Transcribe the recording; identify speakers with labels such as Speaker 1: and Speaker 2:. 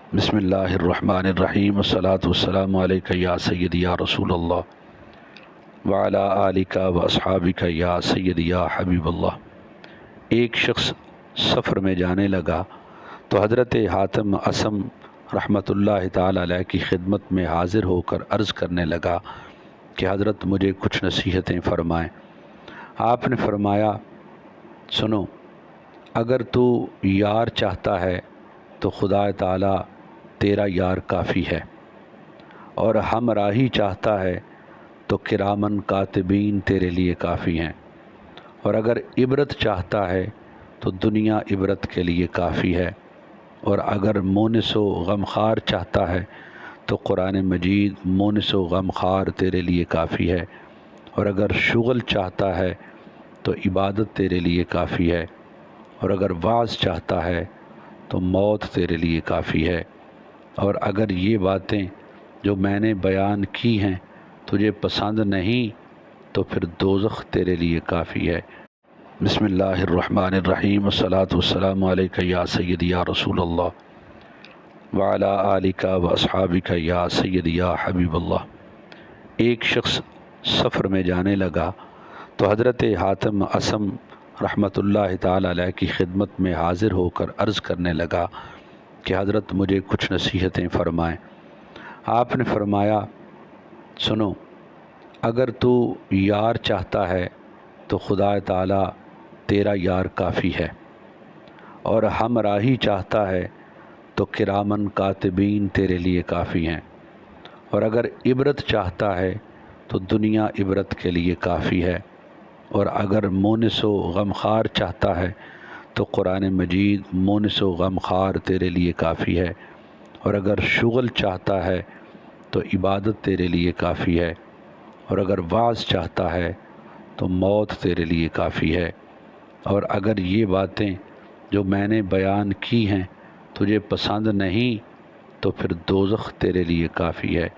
Speaker 1: बिस्मिल्लाहिर्रहमानिर्रहीम अस्सलातु वस्सलामु अलैका या सय्यदी या रसूल अल्लाह व अला आलिका व अस्हाबिका या सय्यदी या हबीब अल्लाह। एक शख्स सफ़र में जाने लगा तो हज़रत हातिम असम रहमतुल्लाह ताला अलैह की खिदमत में हाज़िर होकर अर्ज़ करने लगा कि हज़रत मुझे कुछ नसीहतें फ़रमाएँ। आपने फ़रमाया, सुनो, अगर तू यार चाहता है तो खुदा ताला तेरा यार काफ़ी है, और हमराही चाहता है तो किरामन कातिबीन तेरे लिए काफ़ी हैं, और अगर इबरत चाहता है तो दुनिया इबरत के लिए काफ़ी है, और अगर मोनिसो गमखार चाहता है तो कुरान मजीद मोनिसो गमखार तेरे लिए काफ़ी है, और अगर शुगल चाहता है तो इबादत तेरे लिए काफ़ी है, और अगर वाज चाहता है तो मौत तेरे लिए काफ़ी है, और अगर ये बातें जो मैंने बयान की हैं तुझे पसंद नहीं तो फिर दोज़ख तेरे लिए काफ़ी है। बिस्मिल्लाहिर्रहमानिर्रहीम अस्सलातु वस्सलामु अलैका या सय्यदी या रसूल अल्लाह व अला आलिका व अस्हाबिका या सय्यदी या हबीब अल्लाह। एक शख्स सफ़र में जाने लगा तो हज़रत हातिम असम रहमतुल्लाह ताला अलैह की खिदमत में हाज़िर होकर अर्ज़ करने लगा कि हज़रत मुझे कुछ नसीहतें फ़रमाएँ। आपने फ़रमाया, सुनो, अगर तू यार चाहता है तो खुदा ताला तेरा यार काफ़ी है, और हमराही चाहता है तो किरामन कातिबीन तेरे लिए काफ़ी हैं, और अगर इबरत चाहता है तो दुनिया इबरत के लिए काफ़ी है, और अगर मोनिसो गमखार चाहता है तो कुरान मजीद मोनिसो गमखार तेरे लिए काफ़ी है, और अगर शुगल चाहता है तो इबादत तेरे लिए काफ़ी है, और अगर वाज चाहता है तो मौत तेरे लिए काफ़ी है, और अगर ये बातें जो मैंने बयान की हैं तुझे पसंद नहीं तो फिर दोज़ख तेरे लिए काफ़ी है।